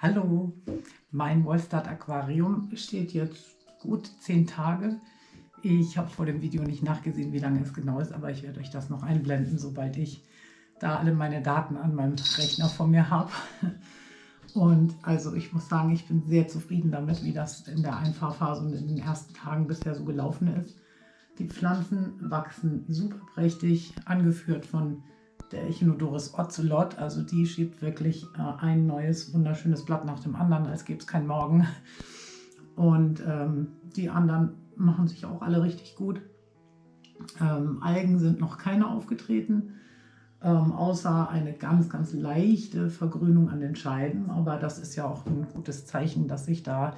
Hallo, mein Wollstart Aquarium steht jetzt gut 10 Tage. Ich habe vor dem Video nicht nachgesehen, wie lange es genau ist, aber ich werde euch das noch einblenden, sobald ich da alle meine Daten an meinem Rechner vor mir habe. Und also ich muss sagen, ich bin sehr zufrieden damit, wie das in der Einfahrphase und in den ersten Tagen bisher so gelaufen ist. Die Pflanzen wachsen super prächtig, angeführt von der Echinodorus Ocelot. Also die schiebt wirklich ein neues, wunderschönes Blatt nach dem anderen, als gäbe es keinen Morgen. Und die anderen machen sich auch alle richtig gut. Algen sind noch keine aufgetreten, außer eine ganz, ganz leichte Vergrünung an den Scheiben. Aber das ist ja auch ein gutes Zeichen, dass sich da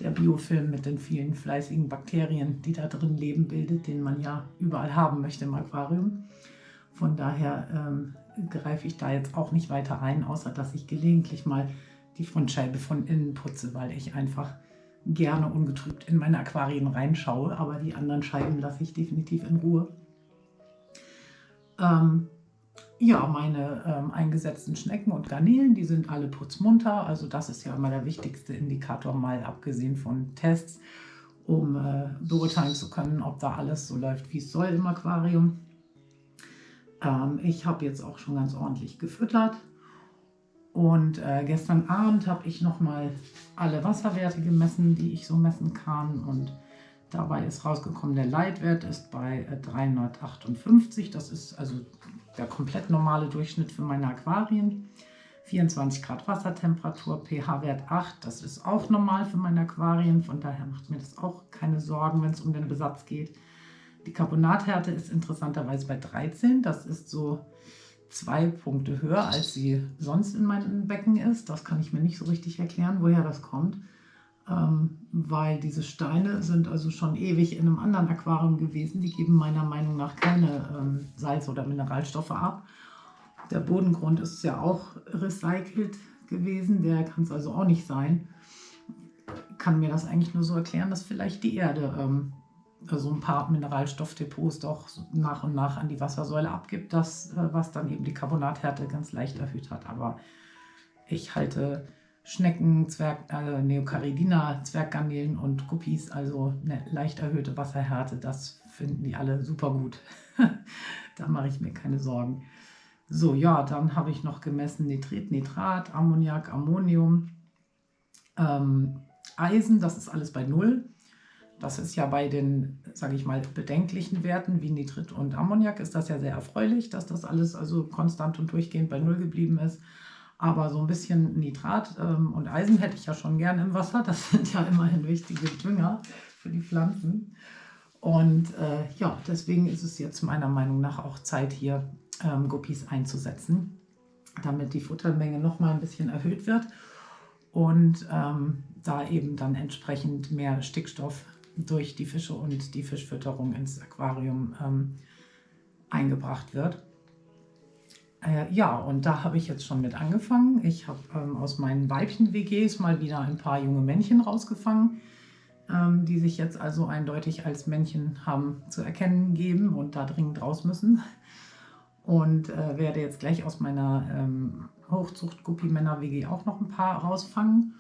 der Biofilm mit den vielen fleißigen Bakterien, die da drin leben, bildet, den man ja überall haben möchte im Aquarium. Von daher greife ich da jetzt auch nicht weiter ein, außer dass ich gelegentlich mal die Frontscheibe von innen putze, weil ich einfach gerne ungetrübt in meine Aquarien reinschaue. Aber die anderen Scheiben lasse ich definitiv in Ruhe. Ja, meine eingesetzten Schnecken und Garnelen, die sind alle putzmunter. Also das ist ja immer der wichtigste Indikator, mal abgesehen von Tests, um beurteilen zu können, ob da alles so läuft, wie es soll im Aquarium. Ich habe jetzt auch schon ganz ordentlich gefüttert. Und gestern Abend habe ich nochmal alle Wasserwerte gemessen, die ich so messen kann. Und dabei ist rausgekommen, der Leitwert ist bei 358. Das ist also der komplett normale Durchschnitt für meine Aquarien. 24 Grad Wassertemperatur, pH-Wert 8. Das ist auch normal für meine Aquarien. Von daher macht mir das auch keine Sorgen, wenn es um den Besatz geht. Die Carbonathärte ist interessanterweise bei 13. Das ist so 2 Punkte höher, als sie sonst in meinem Becken ist. Das kann ich mir nicht so richtig erklären, woher das kommt. Weil diese Steine sind also schon ewig in einem anderen Aquarium gewesen. Die geben meiner Meinung nach keine Salz- oder Mineralstoffe ab. Der Bodengrund ist ja auch recycelt gewesen. Der kann es also auch nicht sein. Ich kann mir das eigentlich nur so erklären, dass vielleicht die Erde so ein paar Mineralstoffdepots doch nach und nach an die Wassersäule abgibt, das, was dann eben die Carbonathärte ganz leicht erhöht hat. Aber ich halte Schnecken, Neocaridina, Zwerggarnelen und Guppies, also eine leicht erhöhte Wasserhärte, das finden die alle super gut. Da mache ich mir keine Sorgen. So, ja, dann habe ich noch gemessen Nitrit, Nitrat, Ammoniak, Ammonium, Eisen, das ist alles bei 0. Das ist ja bei den, sage ich mal, bedenklichen Werten wie Nitrit und Ammoniak ist das ja sehr erfreulich, dass das alles also konstant und durchgehend bei 0 geblieben ist. Aber so ein bisschen Nitrat und Eisen hätte ich ja schon gern im Wasser. Das sind ja immerhin wichtige Dünger für die Pflanzen. Und ja, deswegen ist es jetzt meiner Meinung nach auch Zeit, hier Guppies einzusetzen, damit die Futtermenge noch mal ein bisschen erhöht wird und da eben dann entsprechend mehr Stickstoff durch die Fische und die Fischfütterung ins Aquarium eingebracht wird. Ja, und da habe ich jetzt schon mit angefangen. Ich habe aus meinen Weibchen-WGs mal wieder ein paar junge Männchen rausgefangen, die sich jetzt also eindeutig als Männchen haben zu erkennen geben und da dringend raus müssen. Und werde jetzt gleich aus meiner Hochzucht-Guppi-Männer-WG auch noch ein paar rausfangen.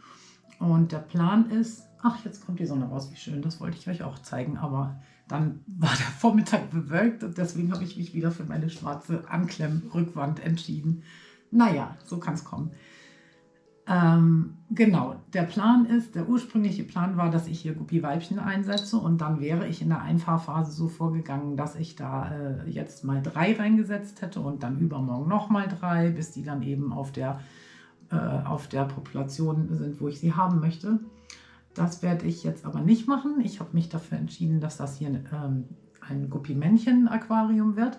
Und der Plan ist, ach, jetzt kommt die Sonne raus, wie schön, das wollte ich euch auch zeigen, aber dann war der Vormittag bewölkt und deswegen habe ich mich wieder für meine schwarze Anklemm-Rückwand entschieden. Naja, so kann es kommen. Genau, der ursprüngliche Plan war, dass ich hier Guppi-Weibchen einsetze und dann wäre ich in der Einfahrphase so vorgegangen, dass ich da jetzt mal 3 reingesetzt hätte und dann übermorgen nochmal 3, bis die dann eben auf der Population sind, wo ich sie haben möchte. Das werde ich jetzt aber nicht machen. Ich habe mich dafür entschieden, dass das hier ein Guppi-Männchen-Aquarium wird.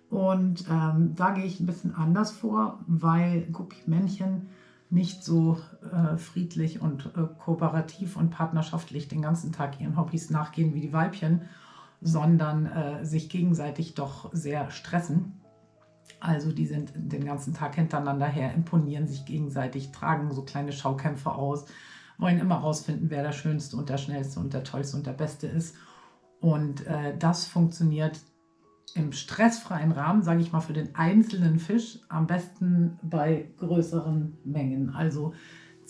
Und da gehe ich ein bisschen anders vor, weil Guppi-Männchen nicht so friedlich und kooperativ und partnerschaftlich den ganzen Tag ihren Hobbys nachgehen wie die Weibchen, sondern sich gegenseitig doch sehr stressen. Also die sind den ganzen Tag hintereinander her, imponieren sich gegenseitig, tragen so kleine Schaukämpfe aus, wollen immer rausfinden, wer der Schönste und der Schnellste und der Tollste und der Beste ist. Und das funktioniert im stressfreien Rahmen, sage ich mal, für den einzelnen Fisch am besten bei größeren Mengen. Also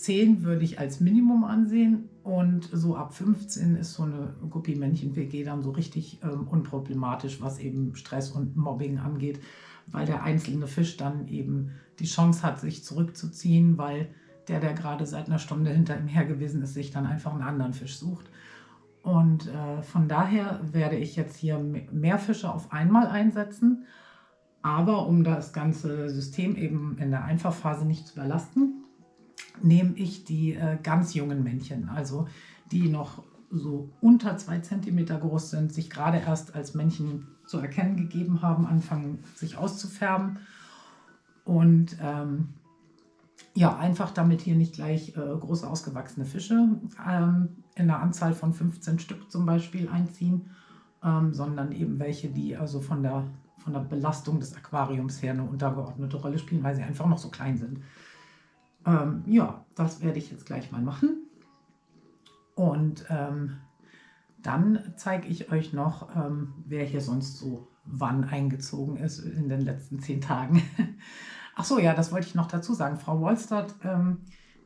10 würde ich als Minimum ansehen und so ab 15 ist so eine Guppy-Männchen-WG dann so richtig unproblematisch, was eben Stress und Mobbing angeht, weil der einzelne Fisch dann eben die Chance hat, sich zurückzuziehen, weil der gerade seit einer Stunde hinter ihm her gewesen ist, sich dann einfach einen anderen Fisch sucht. Und von daher werde ich jetzt hier mehr Fische auf einmal einsetzen. Aber um das ganze System eben in der Einfachphase nicht zu überlasten, nehme ich die ganz jungen Männchen, also die noch so unter 2 cm groß sind, sich gerade erst als Männchen zu erkennen gegeben haben, anfangen sich auszufärben. Und ja, einfach damit hier nicht gleich groß ausgewachsene Fische in der Anzahl von 15 Stück zum Beispiel einziehen, sondern eben welche, die also von der Belastung des Aquariums her eine untergeordnete Rolle spielen, weil sie einfach noch so klein sind. Ja, das werde ich jetzt gleich mal machen. Und dann zeige ich euch noch, wer hier sonst so wann eingezogen ist in den letzten 10 Tagen. Ach so, ja, das wollte ich noch dazu sagen. Frau Wohlstadt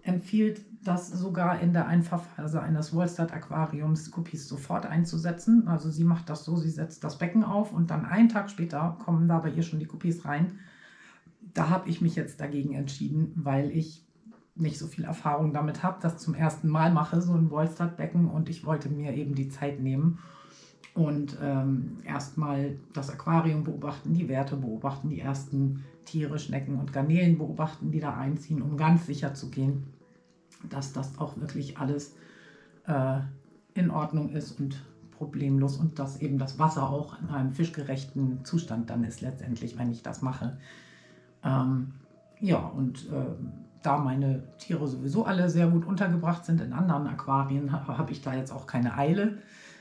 empfiehlt das sogar in der Einfachphase eines Wohlstadt-Aquariums, Guppies sofort einzusetzen. Also sie macht das so, sie setzt das Becken auf und dann einen Tag später kommen da bei ihr schon die Guppies rein. Da habe ich mich jetzt dagegen entschieden, weil ich nicht so viel Erfahrung damit habe, das zum ersten Mal mache, so ein Wohlstadt-Becken, und ich wollte mir eben die Zeit nehmen und erstmal das Aquarium beobachten, die Werte beobachten, die ersten Tiere, Schnecken und Garnelen beobachten, die da einziehen, um ganz sicher zu gehen, dass das auch wirklich alles in Ordnung ist und problemlos und dass eben das Wasser auch in einem fischgerechten Zustand dann ist letztendlich, wenn ich das mache. Ja, und da meine Tiere sowieso alle sehr gut untergebracht sind in anderen Aquarien, habe ich da jetzt auch keine Eile.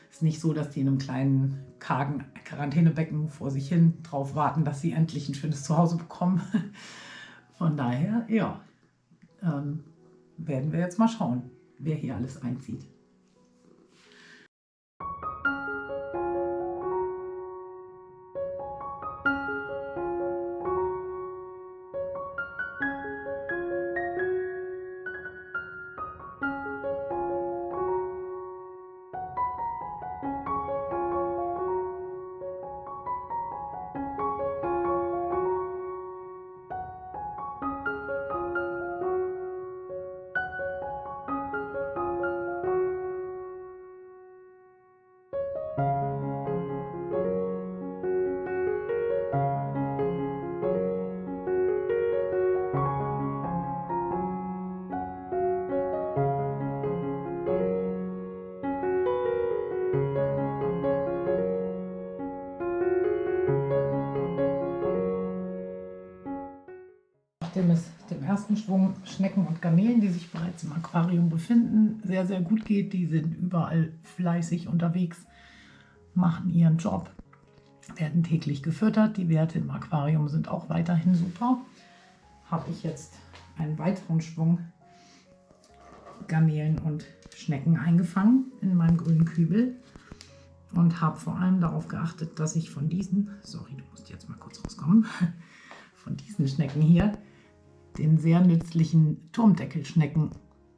Es ist nicht so, dass die in einem kleinen, kargen Quarantänebecken vor sich hin drauf warten, dass sie endlich ein schönes Zuhause bekommen. Von daher, ja, werden wir jetzt mal schauen, wer hier alles einzieht. Nachdem es dem ersten Schwung Schnecken und Garnelen, die sich bereits im Aquarium befinden, sehr, sehr gut geht, die sind überall fleißig unterwegs, machen ihren Job, werden täglich gefüttert, die Werte im Aquarium sind auch weiterhin super, habe ich jetzt einen weiteren Schwung Garnelen und Schnecken eingefangen in meinem grünen Kübel und habe vor allem darauf geachtet, dass ich von diesen, sorry, du musst jetzt mal kurz rauskommen, von diesen Schnecken hier, den sehr nützlichen Turmdeckelschnecken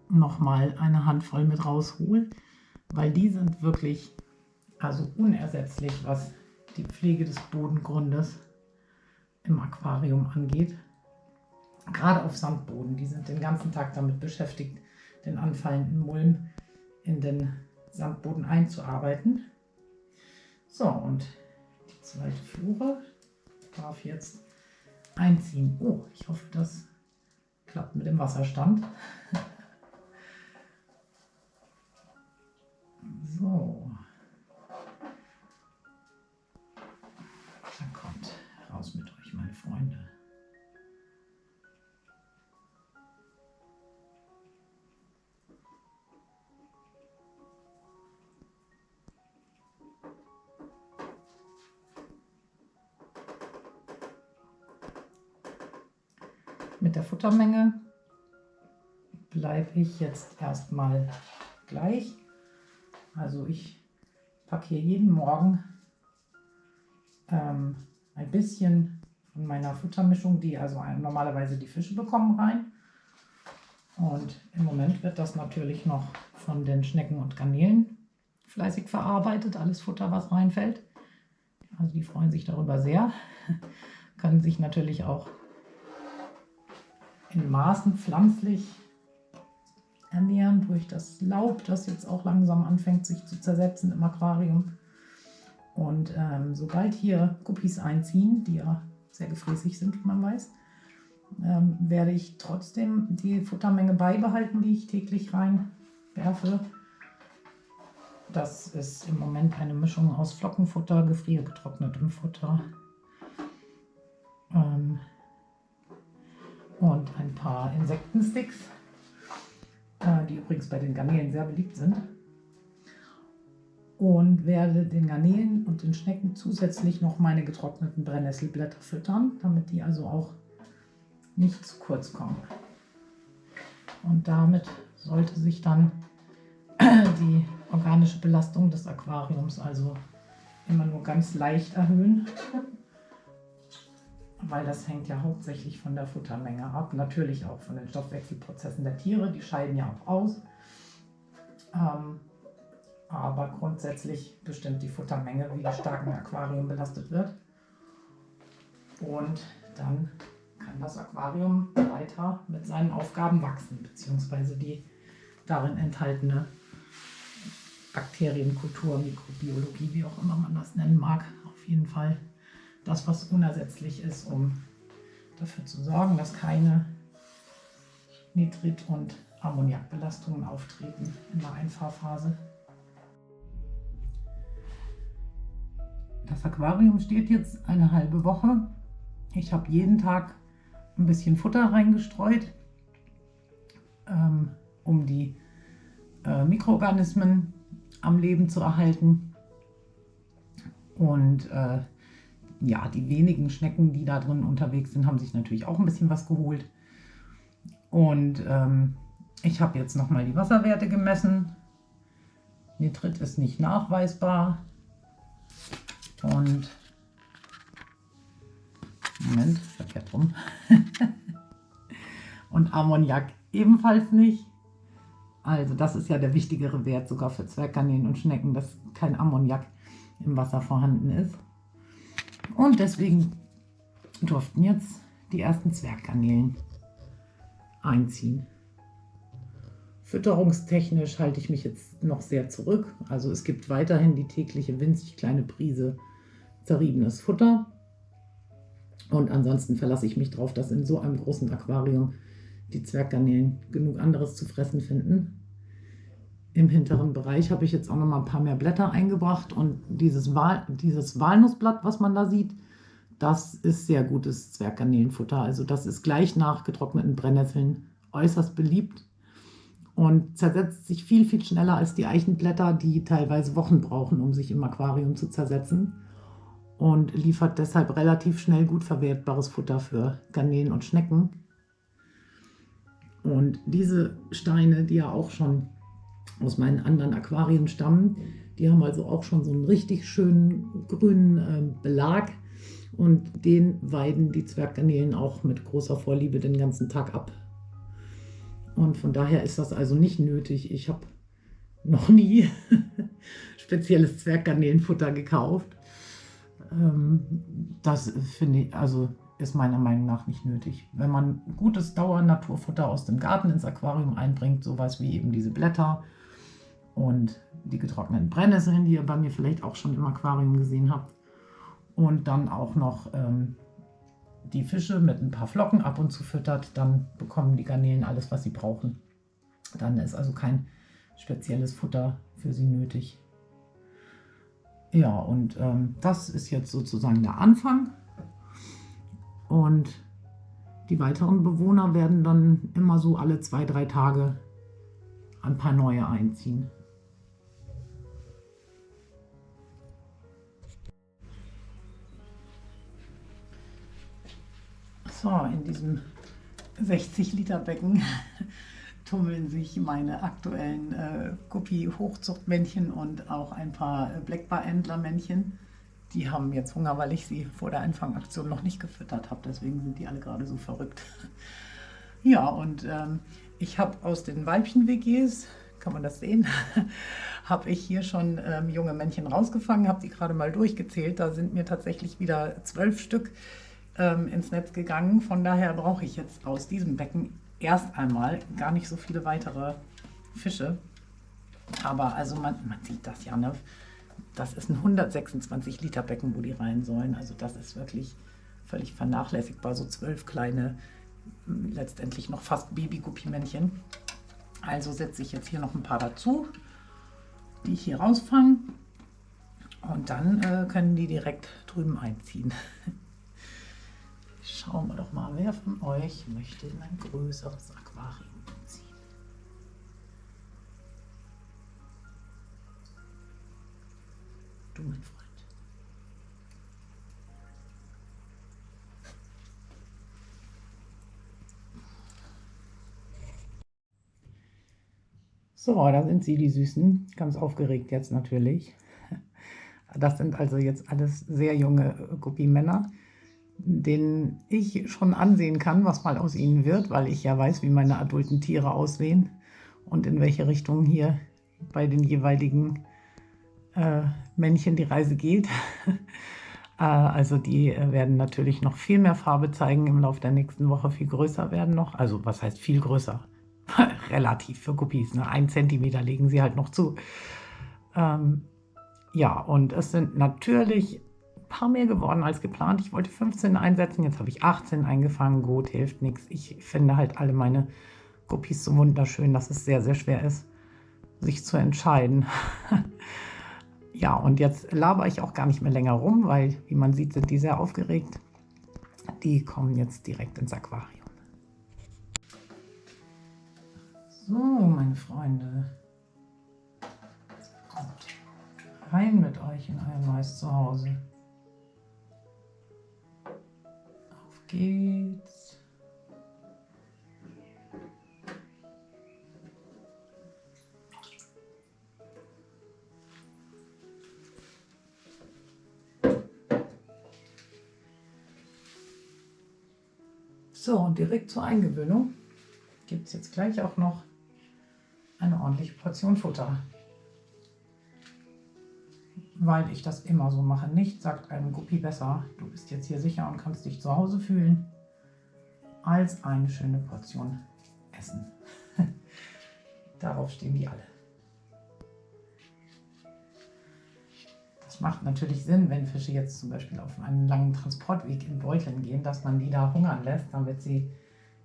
nochmal eine Handvoll mit raushole, weil die sind wirklich also unersetzlich, was die Pflege des Bodengrundes im Aquarium angeht. Gerade auf Sandboden, die sind den ganzen Tag damit beschäftigt, den anfallenden Mulm in den Sandboden einzuarbeiten. So, und die zweite Flure darf jetzt einziehen. Oh, ich hoffe, das klappt mit dem Wasserstand. So. Dann kommt raus mit euch, meine Freunde. Mit der Futtermenge bleibe ich jetzt erstmal gleich. Also ich packe hier jeden Morgen ein bisschen von meiner Futtermischung, die also normalerweise die Fische bekommen, rein. Und im Moment wird das natürlich noch von den Schnecken und Garnelen fleißig verarbeitet, alles Futter, was reinfällt. Also die freuen sich darüber sehr, können sich natürlich auch in Maßen pflanzlich ernähren durch das Laub, das jetzt auch langsam anfängt sich zu zersetzen im Aquarium. Und sobald hier Guppies einziehen, die ja sehr gefräßig sind, wie man weiß, werde ich trotzdem die Futtermenge beibehalten, die ich täglich reinwerfe. Das ist im Moment eine Mischung aus Flockenfutter, gefriergetrocknetem Futter und ein paar Insektensticks, die übrigens bei den Garnelen sehr beliebt sind. Und werde den Garnelen und den Schnecken zusätzlich noch meine getrockneten Brennnesselblätter füttern, damit die also auch nicht zu kurz kommen. Und damit sollte sich dann die organische Belastung des Aquariums also immer nur ganz leicht erhöhen, weil das hängt ja hauptsächlich von der Futtermenge ab, natürlich auch von den Stoffwechselprozessen der Tiere, die scheiden ja auch aus. Aber grundsätzlich bestimmt die Futtermenge, wie stark ein Aquarium belastet wird. Und dann kann das Aquarium weiter mit seinen Aufgaben wachsen, beziehungsweise die darin enthaltene Bakterienkultur, Mikrobiologie, wie auch immer man das nennen mag. Auf jeden Fall das, was unersetzlich ist, um dafür zu sorgen, dass keine Nitrit- und Ammoniakbelastungen auftreten in der Einfahrphase. Das Aquarium steht jetzt eine halbe Woche. Ich habe jeden Tag ein bisschen Futter reingestreut, um die Mikroorganismen am Leben zu erhalten. Und ja, die wenigen Schnecken, die da drin unterwegs sind, haben sich natürlich auch ein bisschen was geholt. Und ich habe jetzt nochmal die Wasserwerte gemessen. Nitrit ist nicht nachweisbar. Und Moment, verkehrt rum. Und Ammoniak ebenfalls nicht. Also das ist ja der wichtigere Wert sogar für Zwerggarnelen und Schnecken, dass kein Ammoniak im Wasser vorhanden ist. Und deswegen durften jetzt die ersten Zwerggarnelen einziehen. Fütterungstechnisch halte ich mich jetzt noch sehr zurück. Also es gibt weiterhin die tägliche winzig kleine Prise zerriebenes Futter. Und ansonsten verlasse ich mich darauf, dass in so einem großen Aquarium die Zwerggarnelen genug anderes zu fressen finden. Im hinteren Bereich habe ich jetzt auch noch mal ein paar mehr Blätter eingebracht. Und dieses Walnussblatt, was man da sieht, das ist sehr gutes Zwerggarnelenfutter. Also das ist gleich nach getrockneten Brennnesseln äußerst beliebt und zersetzt sich viel, viel schneller als die Eichenblätter, die teilweise Wochen brauchen, um sich im Aquarium zu zersetzen. Und liefert deshalb relativ schnell gut verwertbares Futter für Garnelen und Schnecken. Und diese Steine, die ja auch schon aus meinen anderen Aquarien stammen, die haben also auch schon so einen richtig schönen grünen Belag. Und den weiden die Zwerggarnelen auch mit großer Vorliebe den ganzen Tag ab. Und von daher ist das also nicht nötig. Ich habe noch nie spezielles Zwerggarnelenfutter gekauft. Das finde ich, also ist meiner Meinung nach nicht nötig. Wenn man gutes Dauernaturfutter aus dem Garten ins Aquarium einbringt, sowas wie eben diese Blätter und die getrockneten Brennnesseln, die ihr bei mir vielleicht auch schon im Aquarium gesehen habt, und dann auch noch die Fische mit ein paar Flocken ab und zu füttert, dann bekommen die Garnelen alles, was sie brauchen. Dann ist also kein spezielles Futter für sie nötig. Ja, und das ist jetzt sozusagen der Anfang. Und die weiteren Bewohner werden dann immer so alle 2-3 Tage ein paar neue einziehen. So, in diesem 60-Liter-Becken tummeln sich meine aktuellen Guppi-Hochzuchtmännchen und auch ein paar Blackbar-Entler-Männchen. Die haben jetzt Hunger, weil ich sie vor der Einfangaktion noch nicht gefüttert habe. Deswegen sind die alle gerade so verrückt. Ja, und ich habe aus den Weibchen-WGs, kann man das sehen, habe ich hier schon junge Männchen rausgefangen, habe die gerade mal durchgezählt. Da sind mir tatsächlich wieder 12 Stück ins Netz gegangen. Von daher brauche ich jetzt aus diesem Becken erst einmal gar nicht so viele weitere Fische. Aber also man sieht das ja, ne? Das ist ein 126 Liter Becken, wo die rein sollen. Also das ist wirklich völlig vernachlässigbar. So 12 kleine, letztendlich noch fast Baby-Guppimännchen. Also setze ich jetzt hier noch ein paar dazu, die ich hier rausfange. Und dann können die direkt drüben einziehen. Schauen wir doch mal, wer von euch möchte in ein größeres Aquarium ziehen. Du, mein Freund. So, da sind sie, die Süßen. Ganz aufgeregt jetzt natürlich. Das sind also jetzt alles sehr junge Guppimänner, denen ich schon ansehen kann, was mal aus ihnen wird, weil ich ja weiß, wie meine adulten Tiere aussehen und in welche Richtung hier bei den jeweiligen Männchen die Reise geht. Also die werden natürlich noch viel mehr Farbe zeigen im Laufe der nächsten Woche, viel größer werden noch. Also was heißt viel größer? Relativ für Guppis, ne? 1 Zentimeter legen sie halt noch zu. Ja, und es sind natürlich ein paar mehr geworden als geplant. Ich wollte 15 einsetzen, jetzt habe ich 18 eingefangen. Gut, hilft nichts. Ich finde halt alle meine Guppis so wunderschön, dass es sehr, sehr schwer ist, sich zu entscheiden. Ja, und jetzt labere ich auch gar nicht mehr länger rum, weil, wie man sieht, sind die sehr aufgeregt. Die kommen jetzt direkt ins Aquarium. So, meine Freunde. Kommt rein mit euch in euer neues Zuhause. Auf geht's. So, und direkt zur Eingewöhnung gibt es jetzt gleich auch noch eine ordentliche Portion Futter. Weil ich das immer so mache. Nicht sagt einem Guppi besser, du bist jetzt hier sicher und kannst dich zu Hause fühlen, als eine schöne Portion Essen. Darauf stehen die alle. Das macht natürlich Sinn, wenn Fische jetzt zum Beispiel auf einen langen Transportweg in Beuteln gehen, dass man die da hungern lässt, damit sie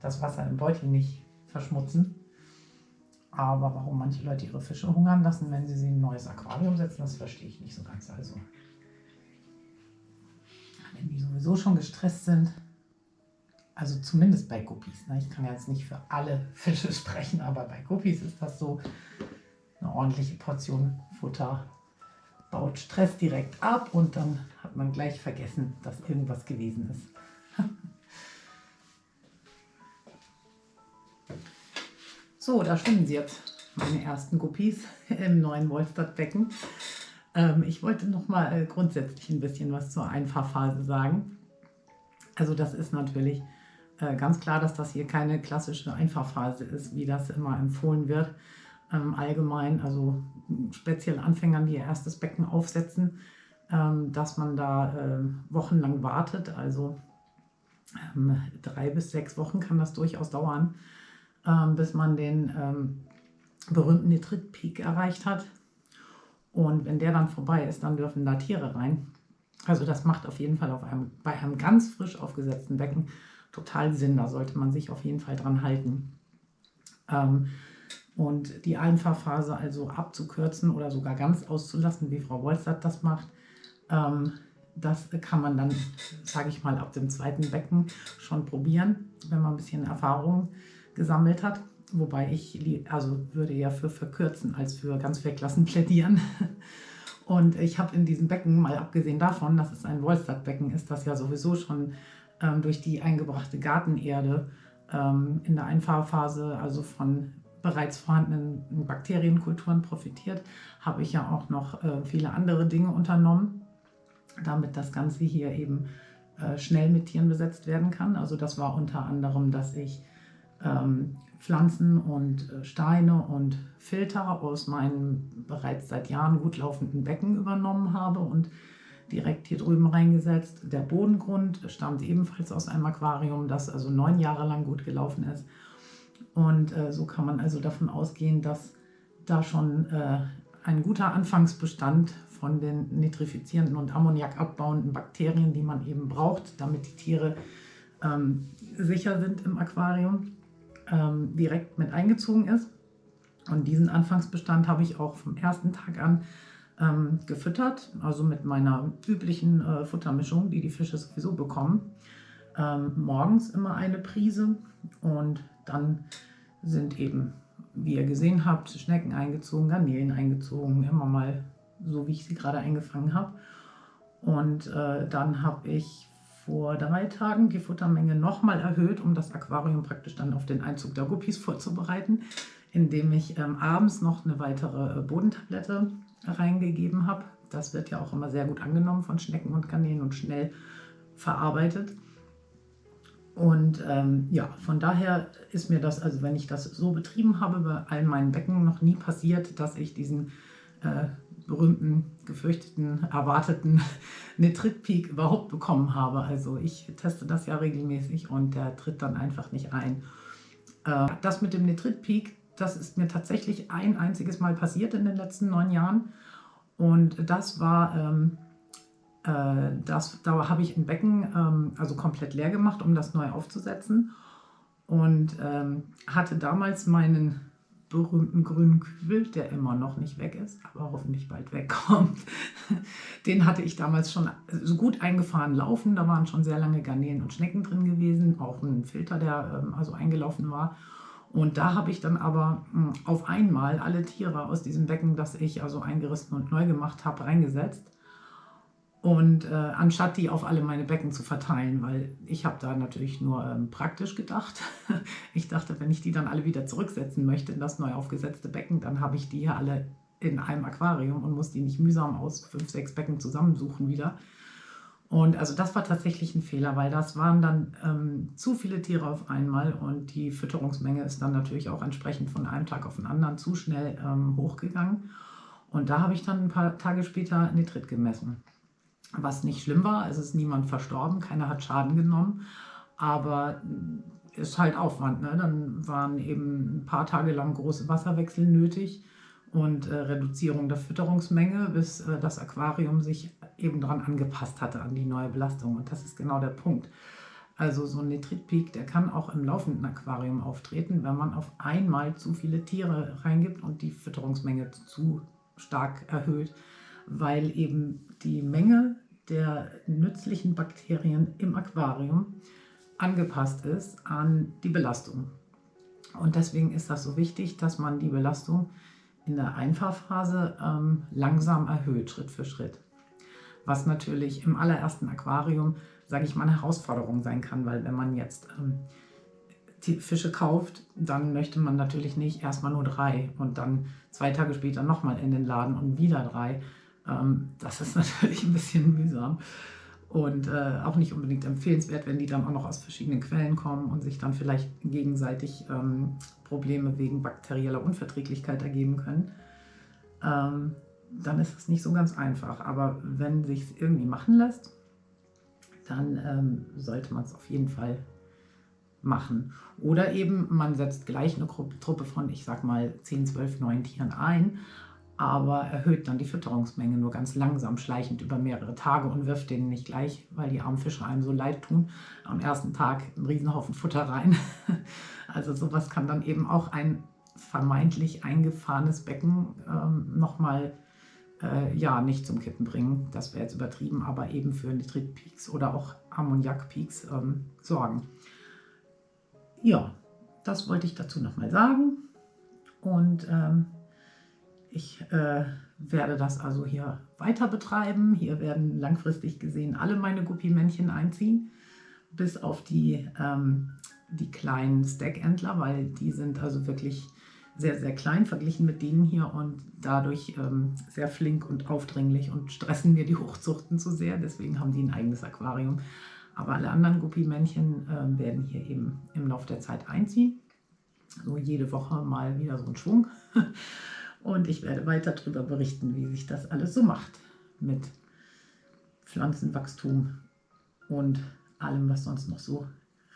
das Wasser im Beutel nicht verschmutzen. Aber warum manche Leute ihre Fische hungern lassen, wenn sie in ein neues Aquarium setzen, das verstehe ich nicht so ganz. Also, wenn die sowieso schon gestresst sind, also zumindest bei Guppis, ne? Ich kann jetzt nicht für alle Fische sprechen, aber bei Guppis ist das so, eine ordentliche Portion Futter baut Stress direkt ab und dann hat man gleich vergessen, dass irgendwas gewesen ist. So, da schwimmen sie jetzt, meine ersten Guppis im neuen Wolstadt-Becken. Ich wollte noch mal grundsätzlich ein bisschen was zur Einfahrphase sagen. Also das ist natürlich ganz klar, dass das hier keine klassische Einfahrphase ist, wie das immer empfohlen wird. Allgemein, also speziell Anfängern, die ihr erstes Becken aufsetzen, dass man da wochenlang wartet. Also 3 bis 6 Wochen kann das durchaus dauern, bis man den berühmten Nitritpeak erreicht hat. Und wenn der dann vorbei ist, dann dürfen da Tiere rein. Also das macht auf jeden Fall bei einem ganz frisch aufgesetzten Becken total Sinn. Da sollte man sich auf jeden Fall dran halten. Und die Einfahrphase also abzukürzen oder sogar ganz auszulassen, wie Frau Wolstadt das macht, das kann man dann, sage ich mal, ab dem 2. Becken schon probieren, wenn man ein bisschen Erfahrung gesammelt hat. Wobei ich würde ja für verkürzen als für ganz weglassen plädieren. Und ich habe in diesem Becken, mal abgesehen davon, dass es ein Wolstadt-Becken ist, das ja sowieso schon durch die eingebrachte Gartenerde in der Einfahrphase, also von bereits vorhandenen Bakterienkulturen profitiert, habe ich ja auch noch viele andere Dinge unternommen, damit das Ganze hier eben schnell mit Tieren besetzt werden kann. Also das war unter anderem, dass ich Pflanzen und Steine und Filter aus meinem bereits seit Jahren gut laufenden Becken übernommen habe und direkt hier drüben reingesetzt. Der Bodengrund stammt ebenfalls aus einem Aquarium, das also 9 Jahre lang gut gelaufen ist. Und so kann man also davon ausgehen, dass da schon ein guter Anfangsbestand von den nitrifizierenden und ammoniakabbauenden Bakterien, die man eben braucht, damit die Tiere sicher sind im Aquarium, direkt mit eingezogen ist. Und diesen Anfangsbestand habe ich auch vom ersten Tag an gefüttert, also mit meiner üblichen Futtermischung, die die Fische sowieso bekommen. Morgens immer eine Prise und dann sind eben, wie ihr gesehen habt, Schnecken eingezogen, Garnelen eingezogen, immer mal so, wie ich sie gerade eingefangen habe. Und dann habe ich vor 3 Tagen die Futtermenge nochmal erhöht, um das Aquarium praktisch dann auf den Einzug der Guppies vorzubereiten, indem ich abends noch eine weitere Bodentablette reingegeben habe. Das wird ja auch immer sehr gut angenommen von Schnecken und Garnelen und schnell verarbeitet. Und ja, von daher ist mir das, also wenn ich das so betrieben habe, bei allen meinen Becken noch nie passiert, dass ich diesen berühmten, gefürchteten, erwarteten Nitritpeak überhaupt bekommen habe. Also ich teste das ja regelmäßig und der tritt dann einfach nicht ein. Das mit dem Nitritpeak, das ist mir tatsächlich ein einziges Mal passiert in den letzten 9 Jahren. Und das war, da habe ich ein Becken also komplett leer gemacht, um das neu aufzusetzen. Und hatte damals meinen berühmten grünen Kübel, der immer noch nicht weg ist, aber hoffentlich bald wegkommt. Den hatte ich damals schon so gut eingefahren laufen. Da waren schon sehr lange Garnelen und Schnecken drin gewesen, auch ein Filter, der also eingelaufen war. Und da habe ich dann aber auf einmal alle Tiere aus diesem Becken, das ich also eingerissen und neu gemacht habe, reingesetzt. Und anstatt die auf alle meine Becken zu verteilen, weil ich habe da natürlich nur praktisch gedacht. Ich dachte, wenn ich die dann alle wieder zurücksetzen möchte in das neu aufgesetzte Becken, dann habe ich die hier alle in einem Aquarium und muss die nicht mühsam aus 5, 6 Becken zusammensuchen wieder. Und also das war tatsächlich ein Fehler, weil das waren dann zu viele Tiere auf einmal und die Fütterungsmenge ist dann natürlich auch entsprechend von einem Tag auf den anderen zu schnell hochgegangen. Und da habe ich dann ein paar Tage später Nitrit gemessen. Was nicht schlimm war, es ist niemand verstorben, keiner hat Schaden genommen, aber ist halt Aufwand. Ne? Dann waren eben ein paar Tage lang große Wasserwechsel nötig und Reduzierung der Fütterungsmenge, bis das Aquarium sich eben daran angepasst hatte, an die neue Belastung. Und das ist genau der Punkt. Also so ein Nitritpeak, der kann auch im laufenden Aquarium auftreten, wenn man auf einmal zu viele Tiere reingibt und die Fütterungsmenge zu stark erhöht, weil eben die Menge der nützlichen Bakterien im Aquarium angepasst ist an die Belastung. Und deswegen ist das so wichtig, dass man die Belastung in der Einfahrphase langsam erhöht, Schritt für Schritt. Was natürlich im allerersten Aquarium, sage ich mal, eine Herausforderung sein kann, weil wenn man jetzt die Fische kauft, dann möchte man natürlich nicht erstmal nur 3 und dann 2 Tage später nochmal in den Laden und wieder 3. Das ist natürlich ein bisschen mühsam und auch nicht unbedingt empfehlenswert, wenn die dann auch noch aus verschiedenen Quellen kommen und sich dann vielleicht gegenseitig Probleme wegen bakterieller Unverträglichkeit ergeben können. Dann ist es nicht so ganz einfach. Aber wenn sich es irgendwie machen lässt, dann sollte man es auf jeden Fall machen. Oder eben man setzt gleich eine Truppe von, ich sag mal, 10, 12, 9 Tieren ein, aber erhöht dann die Fütterungsmenge nur ganz langsam, schleichend über mehrere Tage und wirft denen nicht gleich, weil die armen Fische einem so leid tun, am ersten Tag einen Riesenhaufen Futter rein. Also sowas kann dann eben auch ein vermeintlich eingefahrenes Becken nochmal ja, nicht zum Kippen bringen. Das wäre jetzt übertrieben, aber eben für Nitritpeaks oder auch Ammoniakpeaks sorgen. Ja, das wollte ich dazu nochmal sagen und ich werde das also hier weiter betreiben. Hier werden langfristig gesehen alle meine Guppy-Männchen einziehen, bis auf die kleinen Stack-Entler, weil die sind also wirklich sehr, sehr klein verglichen mit denen hier und dadurch sehr flink und aufdringlich und stressen mir die Hochzuchten zu sehr. Deswegen haben die ein eigenes Aquarium. Aber alle anderen Guppy-Männchen werden hier eben im Laufe der Zeit einziehen. So jede Woche mal wieder so ein Schwung. Und ich werde weiter darüber berichten, wie sich das alles so macht mit Pflanzenwachstum und allem, was sonst noch so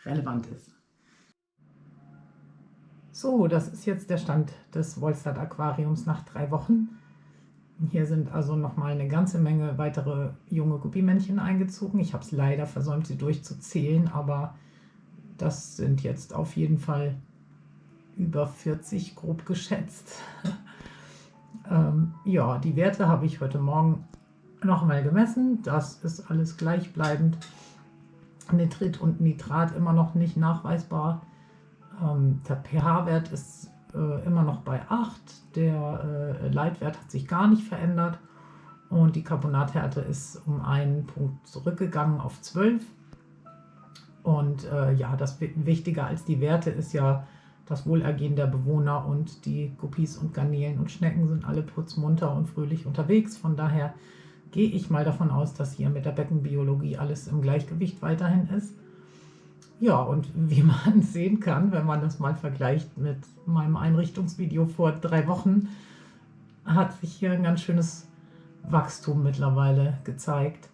relevant ist. So, das ist jetzt der Stand des Wolstadt Aquariums nach 3 Wochen. Hier sind also nochmal eine ganze Menge weitere junge Guppimännchen eingezogen. Ich habe es leider versäumt, sie durchzuzählen, aber das sind jetzt auf jeden Fall über 40 grob geschätzt. Ja, die Werte habe ich heute Morgen nochmal gemessen. Das ist alles gleichbleibend. Nitrit und Nitrat immer noch nicht nachweisbar. Der pH-Wert ist immer noch bei 8. Der Leitwert hat sich gar nicht verändert. Und die Carbonathärte ist um einen Punkt zurückgegangen auf 12. Und ja, das Wichtiger als die Werte ist ja das Wohlergehen der Bewohner, und die Guppies und Garnelen und Schnecken sind alle putzmunter und fröhlich unterwegs. Von daher gehe ich mal davon aus, dass hier mit der Beckenbiologie alles im Gleichgewicht weiterhin ist. Ja, und wie man sehen kann, wenn man das mal vergleicht mit meinem Einrichtungsvideo vor 3 Wochen, hat sich hier ein ganz schönes Wachstum mittlerweile gezeigt.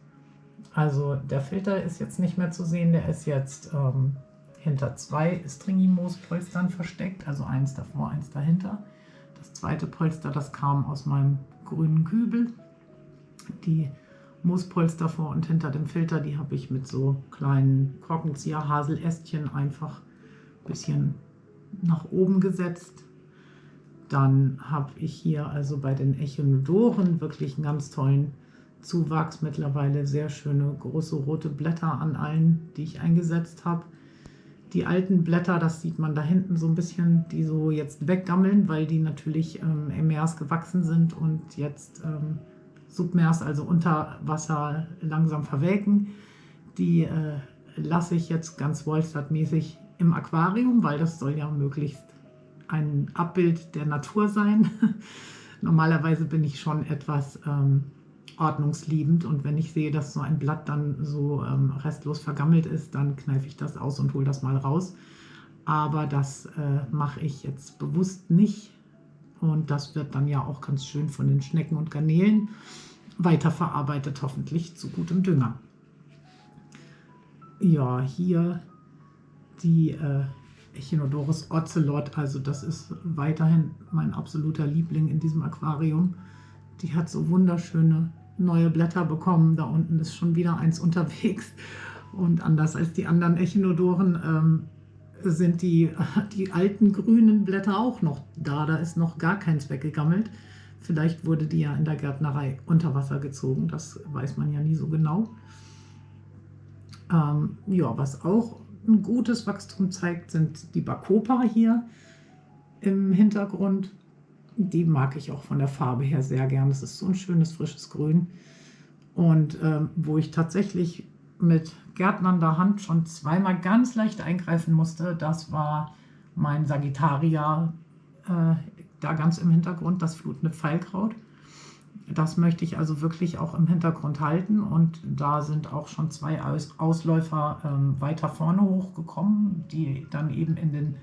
Also der Filter ist jetzt nicht mehr zu sehen, der ist jetzt hinter 2 Stringy-Moospolstern versteckt, also eins davor, eins dahinter. Das zweite Polster, das kam aus meinem grünen Kübel. Die Moospolster vor und hinter dem Filter, die habe ich mit so kleinen Korkenzieher-Haselästchen einfach ein bisschen nach oben gesetzt. Dann habe ich hier also bei den Echinodoren wirklich einen ganz tollen Zuwachs, mittlerweile sehr schöne große rote Blätter an allen, die ich eingesetzt habe. Die alten Blätter, das sieht man da hinten so ein bisschen, die so jetzt weggammeln, weil die natürlich immers gewachsen sind und jetzt submers, also unter Wasser, langsam verwelken. Die lasse ich jetzt ganz Wolstadt-mäßig im Aquarium, weil das soll ja möglichst ein Abbild der Natur sein. Normalerweise bin ich schon etwas ordnungsliebend, und wenn ich sehe, dass so ein Blatt dann so restlos vergammelt ist, dann kneife ich das aus und hole das mal raus. Aber das mache ich jetzt bewusst nicht, und das wird dann ja auch ganz schön von den Schnecken und Garnelen weiterverarbeitet, hoffentlich zu gutem Dünger. Ja, hier die Echinodorus Ocelot, also das ist weiterhin mein absoluter Liebling in diesem Aquarium. Die hat so wunderschöne neue Blätter bekommen. Da unten ist schon wieder eins unterwegs. Und anders als die anderen Echinodoren sind die alten grünen Blätter auch noch da. Da ist noch gar keins weggegammelt. Vielleicht wurde die ja in der Gärtnerei unter Wasser gezogen. Das weiß man ja nie so genau. Ja, was auch ein gutes Wachstum zeigt, sind die Bacopa hier im Hintergrund. Die mag ich auch von der Farbe her sehr gern. Das ist so ein schönes, frisches Grün. Und wo ich tatsächlich mit gärtnernder Hand schon zweimal ganz leicht eingreifen musste, das war mein Sagittaria, da ganz im Hintergrund, das flutende Pfeilkraut. Das möchte ich also wirklich auch im Hintergrund halten, und da sind auch schon 2 Ausläufer weiter vorne hochgekommen, die dann eben in den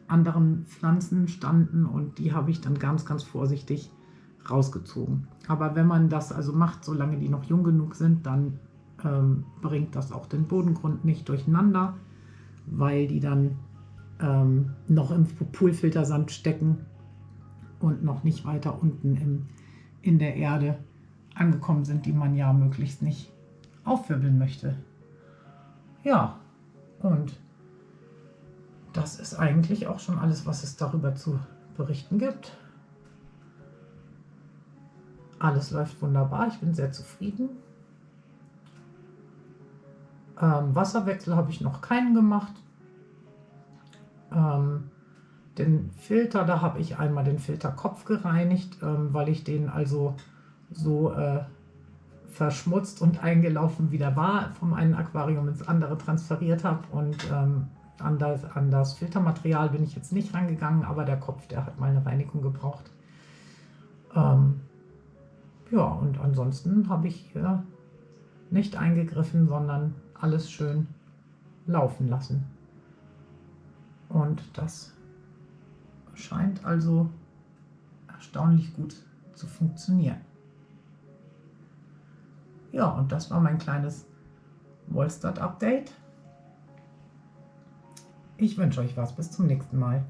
anderen Pflanzen standen, und die habe ich dann ganz, ganz vorsichtig rausgezogen. Aber wenn man das also macht, solange die noch jung genug sind, dann bringt das auch den Bodengrund nicht durcheinander, weil die dann noch im Poolfiltersand stecken und noch nicht weiter unten in der Erde angekommen sind, die man ja möglichst nicht aufwirbeln möchte. Ja, und das ist eigentlich auch schon alles, was es darüber zu berichten gibt. Alles läuft wunderbar, ich bin sehr zufrieden. Wasserwechsel habe ich noch keinen gemacht. Den Filter, da habe ich einmal den Filterkopf gereinigt, weil ich den also so verschmutzt und eingelaufen wieder war, vom einen Aquarium ins andere transferiert habe, und an das Filtermaterial bin ich jetzt nicht rangegangen, aber der Kopf, der hat mal eine Reinigung gebraucht. Ja, und ansonsten habe ich hier nicht eingegriffen, sondern alles schön laufen lassen. Und das Scheint also erstaunlich gut zu funktionieren. Ja, und das war mein kleines Wollstadt-Update. Ich wünsche euch was. Bis zum nächsten Mal.